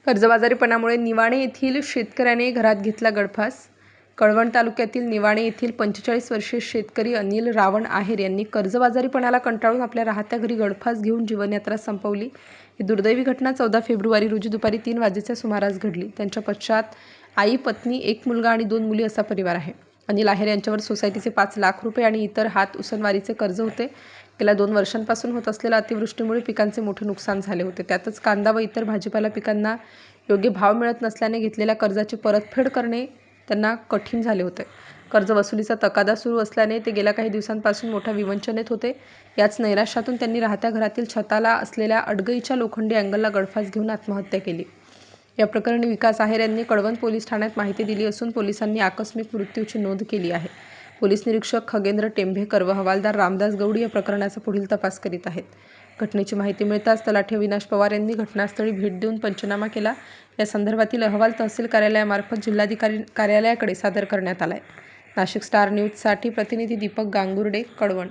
कर्जबाजारीपणामुळे निवाणे येथील शेतकऱ्याने घरात घेतला गळफास. कळवण तालुक्यातील निवाणे येथील 45 वर्षीय शेतकरी अनिल रावण आहेर यांनी कर्जबाजारीपणाला कंटाळून आपल्या राहत्या घरी गळफास घेऊन जीवनयात्रा संपवली. ही दुर्दैवी घटना 14 फेब्रुवारी रोजी दुपारी 3 वाजेच्या सुमारास घडली. त्यांच्या पश्चात आई, पत्नी, एक मुलगा आणि 2 मुली असा परिवार आहे. अनिल आहेर यांच्यावर सोसायटीचे 5 लाख रुपये आणि इतर हात उसनवारीचे कर्ज होते. गेल्या 2 वर्षांपासून होत असलेल्या अतिवृष्टीमुळे पिकांचे मोठे नुकसान झाले होते. त्यातच कांदा व इतर भाजीपाला पिकांना योग्य भाव मिळत नसल्याने घेतलेल्या कर्जाची परतफेड करणे त्यांना कठीण झाले होते. कर्ज वसुलीचा तगादा सुरू असल्याने ते गेल्या काही दिवसांपासून मोठ्या विवंचनेत होते. याच नैराश्यातून त्यांनी राहत्या घरातील छताला असलेल्या अडगळीच्या लोखंडी अँगलला गळफास घेऊन आत्महत्या केली. या प्रकरणी विकास आहेर यांनी कळवण पोलीस ठाण्यात माहिती दिली असून पोलिसांनी आकस्मिक मृत्यूची नोंद केली आहे. पोलीस निरीक्षक खगेंद्र टेंभेकर व हवालदार रामदास गवडी या प्रकरणाचा पुढील तपास करीत आहेत. घटनेची माहिती मिळताच तलाठी अविनाश पवार यांनी घटनास्थळी भेट देऊन पंचनामा केला. या संदर्भातील अहवाल तहसील कार्यालयामार्फत जिल्हाधिकारी कार्यालयाकडे सादर करण्यात आलाय. नाशिक स्टार न्यूजसाठी प्रतिनिधी दीपक गांगुर्डे, कळवण.